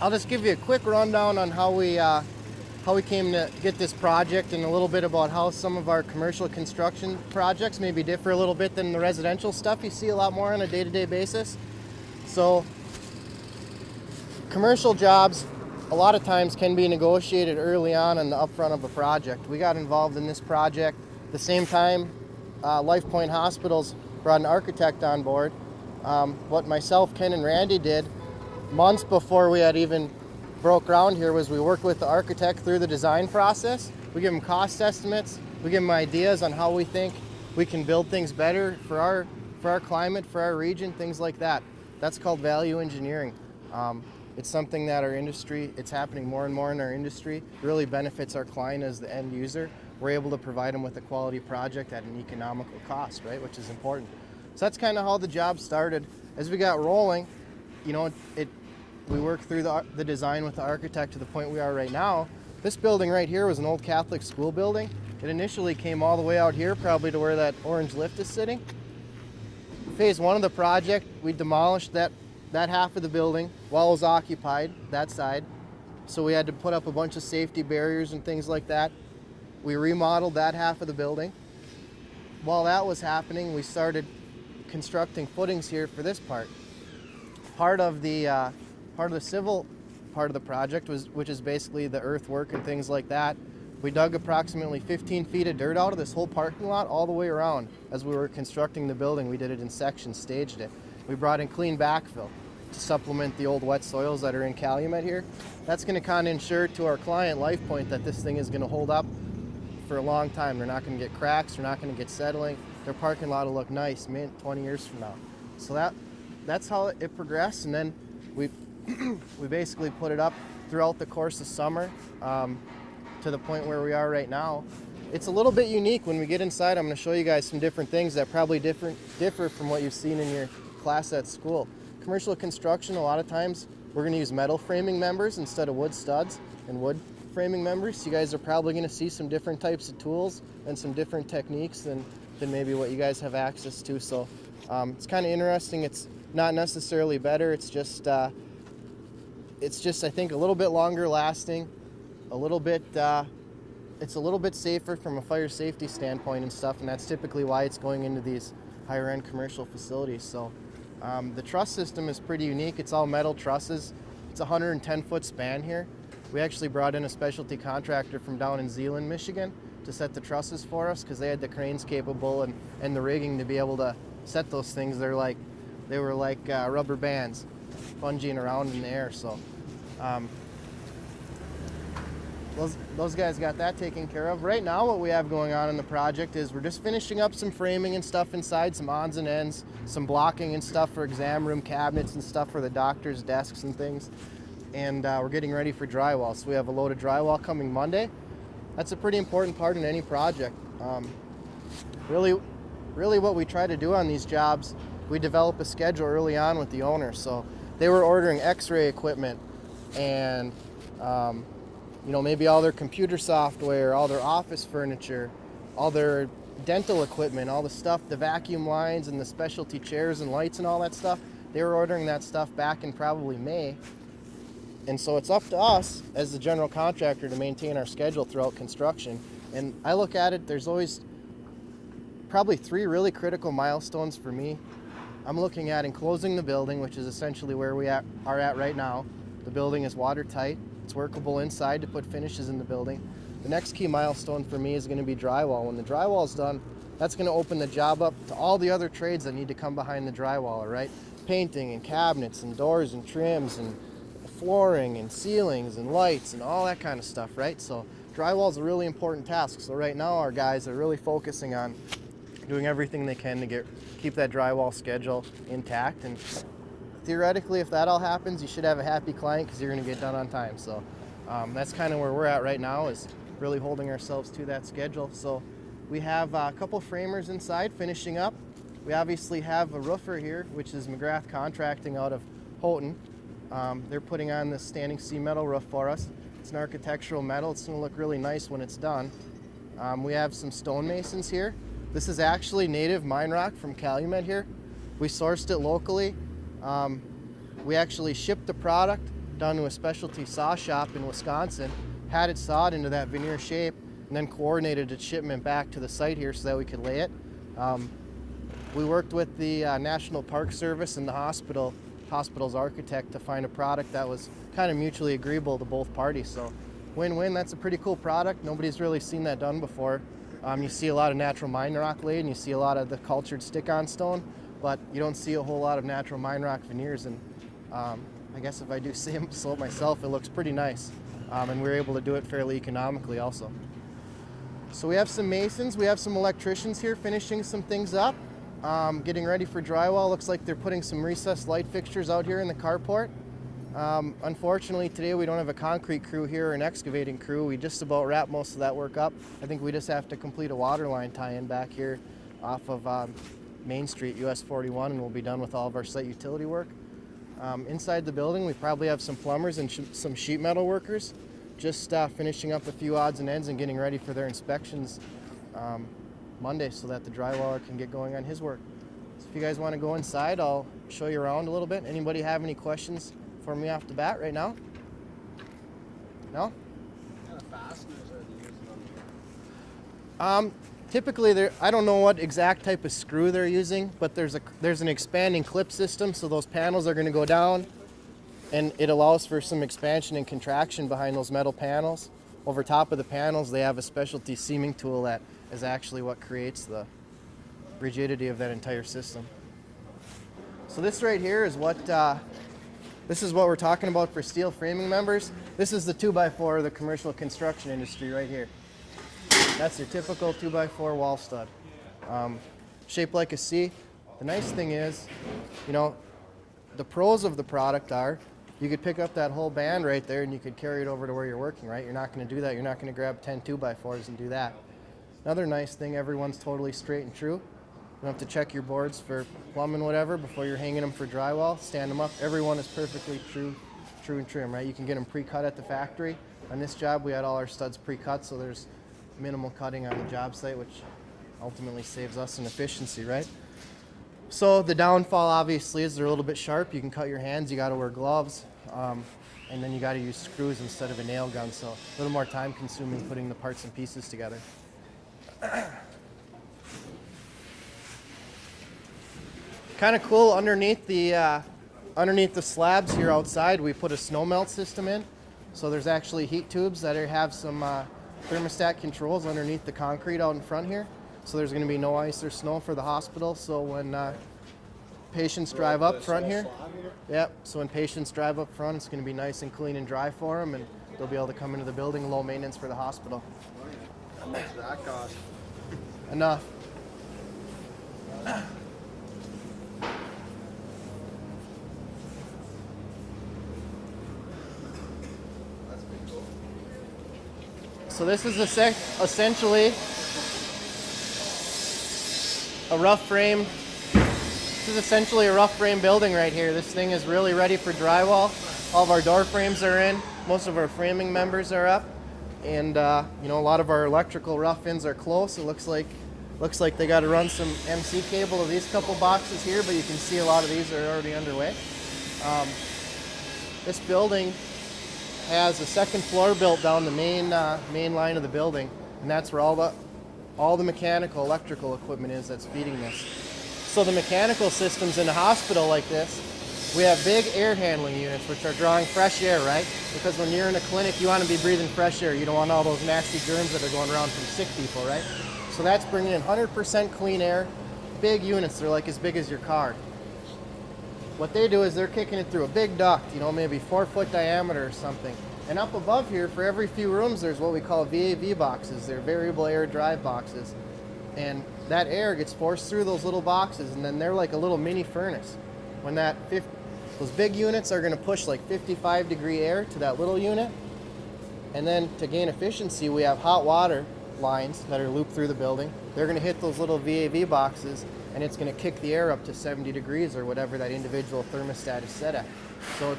I'll just give you a quick rundown on how we came to get this project, and a little bit about how some of our commercial construction projects maybe differ a little bit than the residential stuff you see a lot more on a day-to-day basis. So commercial jobs a lot of times can be negotiated early on in the upfront of a project. We got involved in this project the same time Life Point Hospitals brought an architect on board. What myself, Ken, and Randy did months before we had even broke ground here was we worked with the architect through the design process. We give him cost estimates, we give him ideas on how we think we can build things better for our climate, for our region, things like that. That's called value engineering. It's something that our industry, it's happening more and more in our industry, it really benefits our client as the end user. We're able to provide them with a quality project at an economical cost, right, which is important. So that's kind of how the job started. As we got rolling, you know, we worked through the design with the architect to the point we are right now. This building right here was an old Catholic school building. It initially came all the way out here, probably to where that orange lift is sitting. Phase one of the project, we demolished that half of the building while it was occupied, that side. So we had to put up a bunch of safety barriers and things like that. We remodeled that half of the building. While that was happening, we started constructing footings here for this part. Part of the civil part of the project which is basically the earthwork and things like that. We dug approximately 15 feet of dirt out of this whole parking lot all the way around. As we were constructing the building, we did it in sections, staged it. We brought in clean backfill to supplement the old wet soils that are in Calumet here. That's going to kind of ensure to our client, LifePoint, that this thing is going to hold up for a long time. They're not going to get cracks, they're not going to get settling. Their parking lot will look nice, mint 20 years from now. So that's how it progressed, and then we basically put it up throughout the course of summer to the point where we are right now. It's a little bit unique. When we get inside, I'm going to show you guys some different things that probably differ from what you've seen in your class at school. Commercial construction, a lot of times we're going to use metal framing members instead of wood studs and wood framing members. You guys are probably going to see some different types of tools and some different techniques than maybe what you guys have access to. So it's kind of interesting. It's not necessarily better. It's just I think a little bit longer lasting, a little bit it's a little bit safer from a fire safety standpoint and stuff, and that's typically why it's going into these higher end commercial facilities. So the truss system is pretty unique. It's all metal trusses. It's a 110-foot span here. We actually brought in a specialty contractor from down in Zeeland, Michigan to set the trusses for us because they had the cranes capable and the rigging to be able to set those things. They were like rubber bands bungeeing around in the air. So those guys got that taken care of. Right now what we have going on in the project is we're just finishing up some framing and stuff inside, some odds and ends, some blocking and stuff for exam room cabinets and stuff for the doctor's desks and things. And we're getting ready for drywall. So we have a load of drywall coming Monday. That's a pretty important part in any project. Really what we try to do on these jobs, we develop a schedule early on with the owner. So they were ordering x-ray equipment and maybe all their computer software, all their office furniture, all their dental equipment, all the stuff, the vacuum lines and the specialty chairs and lights and all that stuff. They were ordering that stuff back in probably May. And so it's up to us as the general contractor to maintain our schedule throughout construction. And I look at it, there's always probably 3 really critical milestones for me. I'm looking at enclosing the building, which is essentially where we are at right now. The building is watertight. It's workable inside to put finishes in the building. The next key milestone for me is going to be drywall. When the drywall is done, that's going to open the job up to all the other trades that need to come behind the drywaller, right? Painting and cabinets and doors and trims and flooring and ceilings and lights and all that kind of stuff, right? So drywall is a really important task. So right now our guys are really focusing on doing everything they can to keep that drywall schedule intact. And theoretically, if that all happens, you should have a happy client because you're going to get done on time. So that's kind of where we're at right now, is really holding ourselves to that schedule. So we have a couple framers inside finishing up. We obviously have a roofer here, which is McGrath Contracting out of Houghton. They're putting on this standing seam metal roof for us. It's an architectural metal. It's going to look really nice when it's done. We have some stonemasons here. This is actually native mine rock from Calumet here. We sourced it locally. We actually shipped the product down to a specialty saw shop in Wisconsin, had it sawed into that veneer shape, and then coordinated its shipment back to the site here so that we could lay it. We worked with the National Park Service and the hospital's architect to find a product that was kind of mutually agreeable to both parties. So win-win. That's a pretty cool product. Nobody's really seen that done before. You see a lot of natural mine rock laid, and you see a lot of the cultured stick-on stone, but you don't see a whole lot of natural mine rock veneers. And I guess if I do say so myself, it looks pretty nice. And we were able to do it fairly economically also. So we have some masons, we have some electricians here finishing some things up, getting ready for drywall. Looks like they're putting some recessed light fixtures out here in the carport. Unfortunately today we don't have a concrete crew here or an excavating crew. We just about wrapped most of that work up. I think we just have to complete a water line tie-in back here off of Main Street, US 41, and we'll be done with all of our site utility work. Inside the building we probably have some plumbers and some sheet metal workers just finishing up a few odds and ends and getting ready for their inspections Monday so that the drywaller can get going on his work. So if you guys want to go inside, I'll show you around a little bit. Anybody have any questions for me off the bat right now? No? What kind of fasteners are they using on here? Typically, I don't know what exact type of screw they're using, but there's an expanding clip system, so those panels are going to go down, and it allows for some expansion and contraction behind those metal panels. Over top of the panels, they have a specialty seaming tool that is actually what creates the rigidity of that entire system. So this right here is what we're talking about for steel framing members. This is the 2x4 of the commercial construction industry right here. That's your typical 2x4 wall stud. Shaped like a C. The nice thing is, the pros of the product are you could pick up that whole band right there and you could carry it over to where you're working, right? You're not going to do that. You're not going to grab 10 2x4s and do that. Another nice thing, everyone's totally straight and true. You don't have to check your boards for plumbing, whatever, before you're hanging them for drywall. Stand them up. Everyone is perfectly true and trim, right? You can get them pre-cut at the factory. On this job, we had all our studs pre-cut, so there's minimal cutting on the job site, which ultimately saves us in efficiency, right? So the downfall obviously is they're a little bit sharp. You can cut your hands, you got to wear gloves, and then you got to use screws instead of a nail gun, so a little more time consuming putting the parts and pieces together. Kind of cool, underneath the slabs here outside we put a snow melt system in. So there's actually heat tubes that have some thermostat controls underneath the concrete out in front here. So there's going to be no ice or snow for the hospital. So when patients drive up front here, so when patients drive up front, it's going to be nice and clean and dry for them, and they'll be able to come into the building, low maintenance for the hospital. How much does that cost? Enough. That's pretty cool. So this is essentially a rough frame. This is essentially a rough frame building right here. This thing is really ready for drywall. All of our door frames are in. Most of our framing members are up, and a lot of our electrical rough-ins are close. It looks like they got to run some MC cable to these couple boxes here, but you can see a lot of these are already underway. This building has a second floor built down the main line of the building, and that's where all the mechanical, electrical equipment is that's feeding this. So the mechanical systems in a hospital like this, we have big air handling units which are drawing fresh air, right? Because when you're in a clinic, you want to be breathing fresh air. You don't want all those nasty germs that are going around from sick people, right? So that's bringing in 100% clean air. Big units, they're like as big as your car. What they do is they're kicking it through a big duct, maybe 4-foot diameter or something. And up above here, for every few rooms, there's what we call VAV boxes. They're variable air drive boxes. And that air gets forced through those little boxes, and then they're like a little mini furnace. When those big units are going to push like 55-degree air to that little unit. And then to gain efficiency, we have hot water lines that are looped through the building. They're going to hit those little VAV boxes, and it's going to kick the air up to 70 degrees or whatever that individual thermostat is set at. So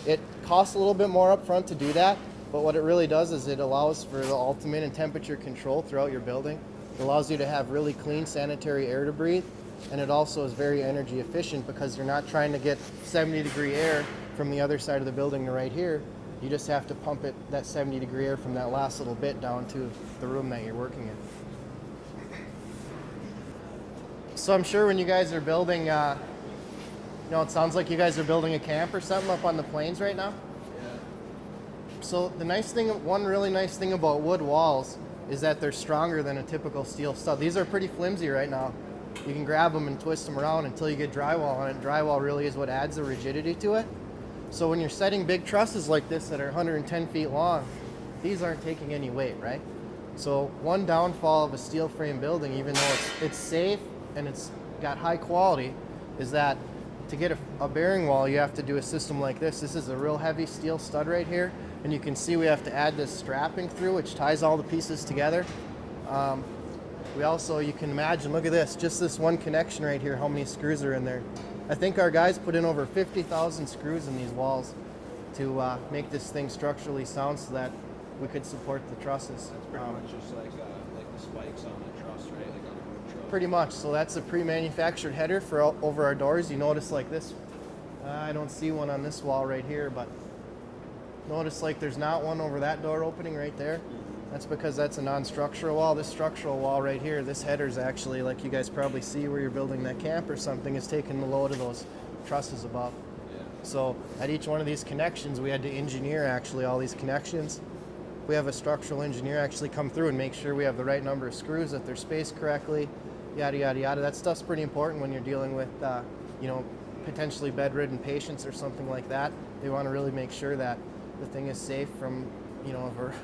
it costs a little bit more up front to do that, but what it really does is it allows for the ultimate in temperature control throughout your building. It allows you to have really clean sanitary air to breathe, and it also is very energy efficient because you're not trying to get 70-degree air from the other side of the building to right here, you just have to pump it, that 70-degree air from that last little bit down to the room that you're working in. So I'm sure when you guys are building, it sounds like you guys are building a camp or something up on the plains right now. Yeah. So one really nice thing about wood walls is that they're stronger than a typical steel stud. These are pretty flimsy right now. You can grab them and twist them around until you get drywall on it. Drywall really is what adds the rigidity to it. So when you're setting big trusses like this that are 110 feet long, these aren't taking any weight, right? So one downfall of a steel frame building, even though it's safe and it's got high quality, is that to get a bearing wall, you have to do a system like this. This is a real heavy steel stud right here, and you can see we have to add this strapping through, which ties all the pieces together. We also, you can imagine, look at this, just this one connection right here, how many screws are in there. I think our guys put in over 50,000 screws in these walls to make this thing structurally sound so that we could support the trusses. That's pretty much just like the spikes on the truss, right? Like on a wood truss. Pretty much. So that's a pre-manufactured header for over our doors. You notice like this, I don't see one on this wall right here, but notice like there's not one over that door opening right there. That's because that's a non-structural wall. This structural wall right here, this header is actually, like you guys probably see where you're building that camp or something, is taking the load of those trusses above. Yeah. So at each one of these connections, we had to engineer actually all these connections. We have a structural engineer actually come through and make sure we have the right number of screws, that they're spaced correctly, yada, yada, yada. That stuff's pretty important when you're dealing with, potentially bedridden patients or something like that. They want to really make sure that the thing is safe from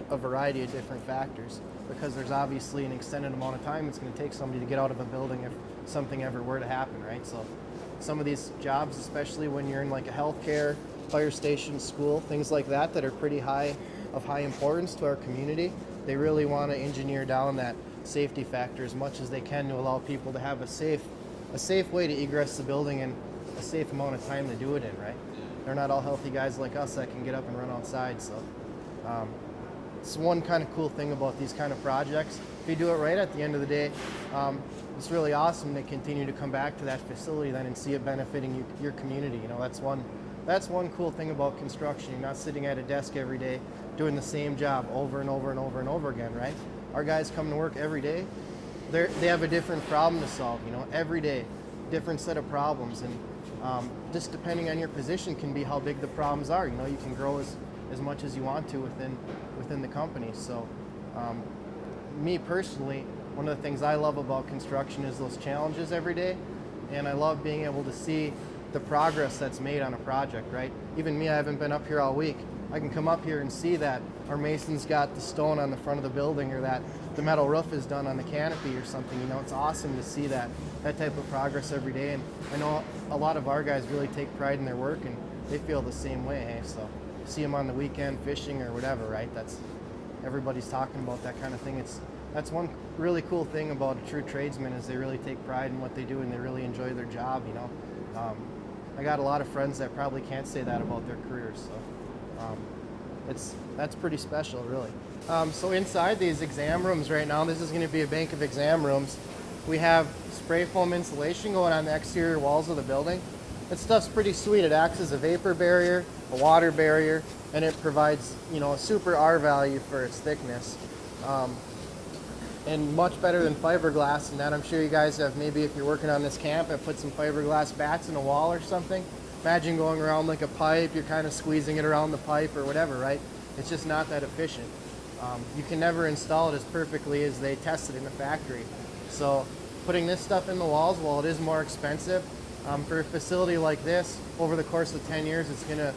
a variety of different factors, because there's obviously an extended amount of time it's going to take somebody to get out of a building if something ever were to happen, right? So some of these jobs, especially when you're in like a healthcare, fire station, school, things like that are pretty high importance to our community, they really want to engineer down that safety factor as much as they can to allow people to have a safe way to egress the building and a safe amount of time to do it in, right? They're not all healthy guys like us that can get up and run outside, so it's one kind of cool thing about these kind of projects. If you do it right, at the end of the day, it's really awesome to continue to come back to that facility then and see it benefiting your community. That's one cool thing about construction. You're not sitting at a desk every day doing the same job over and over and over and over again, right? Our guys come to work every day. They have a different problem to solve, every day, different set of problems, and just depending on your position can be how big the problems are. You can grow as much as you want to within the company. So me personally, one of the things I love about construction is those challenges every day, and I love being able to see the progress that's made on a project, right? Even me, I haven't been up here all week. I can come up here and see that our mason's got the stone on the front of the building, or that the metal roof is done on the canopy or something. It's awesome to see that type of progress every day, and I know a lot of our guys really take pride in their work, and they feel the same way, hey? So see them on the weekend fishing or whatever, right? Everybody's talking about that kind of thing. That's one really cool thing about a true tradesman, is they really take pride in what they do and they really enjoy their job. I got a lot of friends that probably can't say that about their careers, so that's pretty special, really. So inside these exam rooms right now, this is going to be a bank of exam rooms. We have spray foam insulation going on the exterior walls of the building. That stuff's pretty sweet. It acts as a vapor barrier, a water barrier, and it provides, a super R value for its thickness. And much better than fiberglass, and that I'm sure you guys have, maybe if you're working on this camp, have put some fiberglass bats in a wall or something. Imagine going around like a pipe, you're kind of squeezing it around the pipe or whatever, right? It's just not that efficient. You can never install it as perfectly as they tested in the factory. So putting this stuff in the walls, while it is more expensive, for a facility like this, over the course of 10 years, it's going to,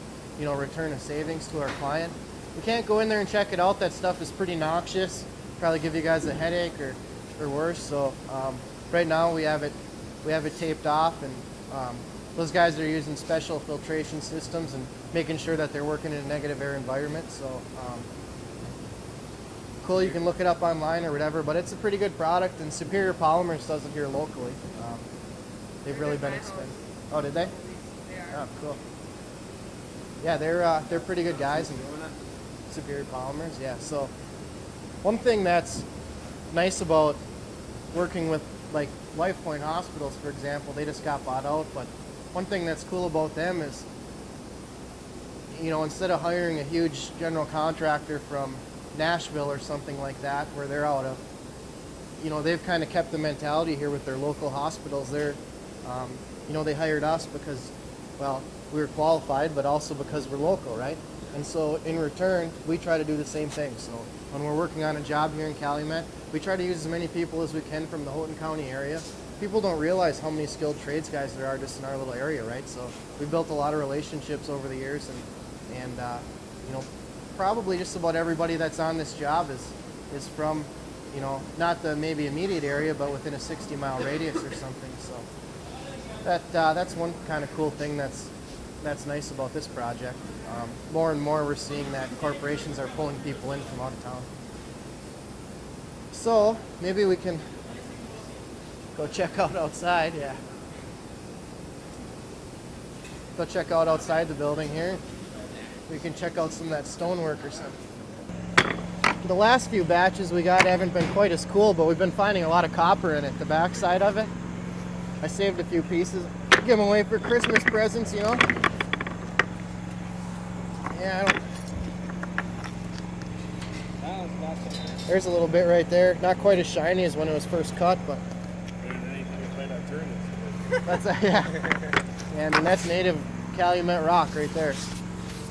return a savings to our client. We can't go in there and check it out. That stuff is pretty noxious. Probably give you guys a headache or worse. So right now we have it taped off, and those guys are using special filtration systems and making sure that they're working in a negative air environment. So cool. You can look it up online or whatever, but it's a pretty good product, and Superior Polymers does it here locally. They've really been expensive. Oh, did they? Oh, cool. Yeah, they're pretty good guys. And Superior Polymers, yeah. So one thing that's nice about working with like Life Point hospitals, for example, they just got bought out. But one thing that's cool about them is instead of hiring a huge general contractor from Nashville or something like that, where they're out of, they've kind of kept the mentality here with their local hospitals. They hired us because, well, we were qualified, but also because we're local, right? And so in return, we try to do the same thing. So when we're working on a job here in Calumet, we try to use as many people as we can from the Houghton County area. People don't realize how many skilled trades guys there are just in our little area, right? So we've built a lot of relationships over the years, and probably just about everybody that's on this job is from, not the maybe immediate area, but within a 60-mile radius or something. So that's one kind of cool thing that's nice about this project. More and more we're seeing that corporations are pulling people in from out of town. So maybe we can go check out outside. Yeah. Go check out outside the building here. We can check out some of that stonework or something. The last few batches we got haven't been quite as cool, but we've been finding a lot of copper in it, the back side of it. I saved a few pieces, give them away for Christmas presents, Yeah, there's a little bit right there. Not quite as shiny as when it was first cut, but that's yeah. And that's native Calumet rock right there.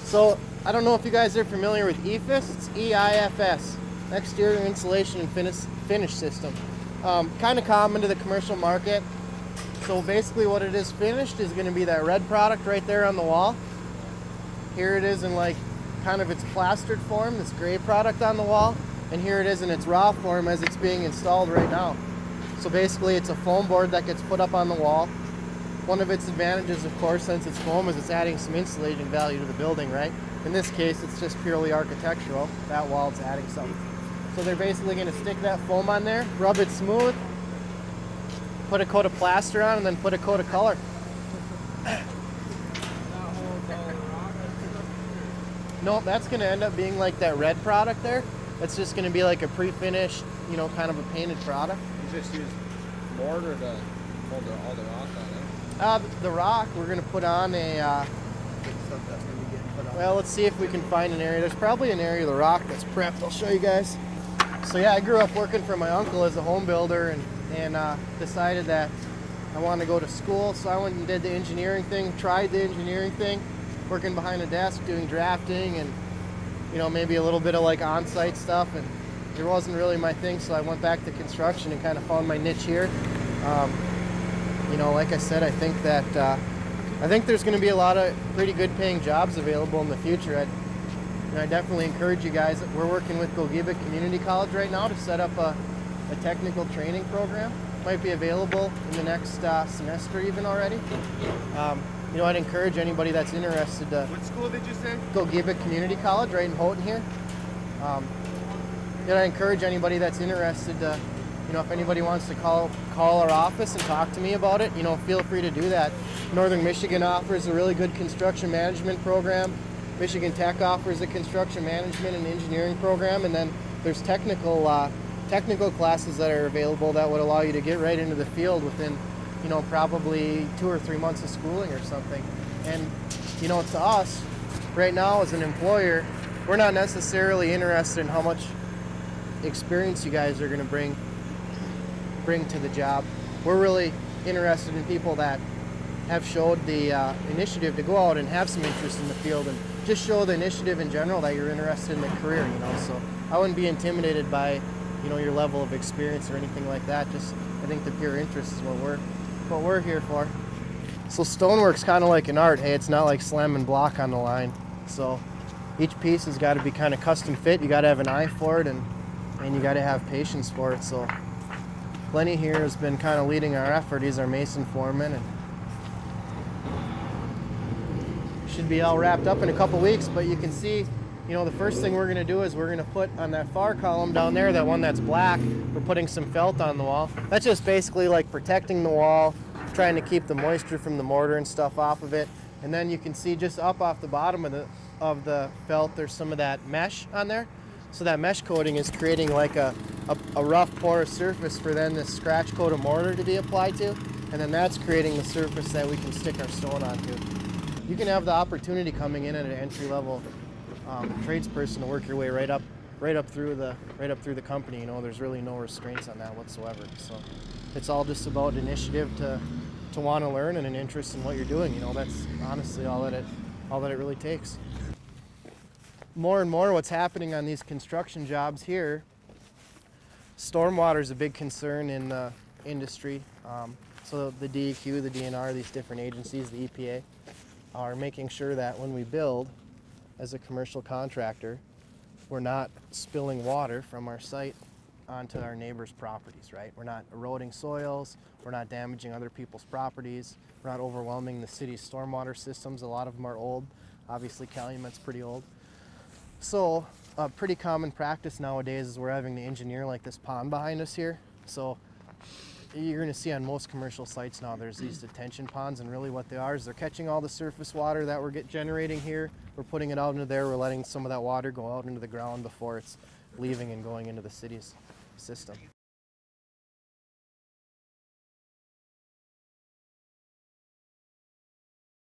So I don't know if you guys are familiar with EIFS. It's EIFS, exterior insulation and finish system. Kind of common to the commercial market. So basically what it is finished is going to be that red product right there on the wall. Here it is in like kind of its plastered form, this gray product on the wall. And here it is in its raw form as it's being installed right now. So basically it's a foam board that gets put up on the wall. One of its advantages, of course, since it's foam, is it's adding some insulating value to the building, right? In this case, it's just purely architectural. That wall is adding something. So they're basically going to stick that foam on there, rub it smooth, put a coat of plaster on, and then put a coat of color. No, that's going to end up being like that red product there. That's just going to be like a pre-finished, kind of a painted product. You just use mortar to hold all the rock on it? The rock, we're going to put on well, let's see if we can find an area. There's probably an area of the rock that's prepped. I'll show you guys. So yeah, I grew up working for my uncle as a home builder and decided that I wanted to go to school. So I went and did the engineering thing, tried the engineering thing, working behind a desk, doing drafting and, maybe a little bit of like on-site stuff. And it wasn't really my thing, so I went back to construction and kind of found my niche here. Like I said, I think there's going to be a lot of pretty good paying jobs available in the future. I definitely encourage you guys. We're working with Gogebic Community College right now to set up a technical training program. Might be available in the next semester even already. I'd encourage anybody that's interested to... What school did you say? Gogebic Community College right in Houghton here. I encourage anybody that's interested to, if anybody wants to call our office and talk to me about it, feel free to do that. Northern Michigan offers a really good construction management program. Michigan Tech offers a construction management and engineering program, and then there's technical classes that are available that would allow you to get right into the field within, probably 2 or 3 months of schooling or something. And, to us, right now as an employer, we're not necessarily interested in how much experience you guys are going to bring to the job. We're really interested in people that have showed the initiative to go out and have some interest in the field and just show the initiative in general that you're interested in the career, So I wouldn't be intimidated by, your level of experience or anything like that. Just, I think the pure interest is what we're here for. So stonework's kind of like an art. Hey, it's not like slamming block on the line. So each piece has got to be kind of custom fit. You got to have an eye for it and you got to have patience for it. So Lenny here has been kind of leading our effort. He's our mason foreman, and should be all wrapped up in a couple weeks. But you can see, the first thing we're going to do is we're going to put on that far column down there, that one that's black, we're putting some felt on the wall. That's just basically like protecting the wall, trying to keep the moisture from the mortar and stuff off of it. And then you can see just up off the bottom of the felt, there's some of that mesh on there. So that mesh coating is creating like a rough porous surface for then this scratch coat of mortar to be applied to, and then that's creating the surface that we can stick our stone onto. you can have the opportunity coming in at an entry-level tradesperson to work your way right up through the company. You know, there's really no restraints on that whatsoever. So it's all just about initiative to want to learn and an interest in what you're doing. You know, that's honestly all that it really takes. More and more, what's happening on these construction jobs here, stormwater is a big concern in the industry. So the DEQ, the DNR, these different agencies, the EPA, are making sure that when we build as a commercial contractor, we're not spilling water from our site onto our neighbors' properties, right? We're not eroding soils, we're not damaging other people's properties, we're not overwhelming the city's stormwater systems. A lot of them are old. Obviously, Calumet's pretty old. So a pretty common practice nowadays is we're having to engineer like this pond behind us here. So you're going to see on most commercial sites now there's these detention ponds, and really what they are is they're catching all the surface water that we're generating here. We're putting it out into there. We're letting some of that water go out into the ground before it's leaving and going into the city's system.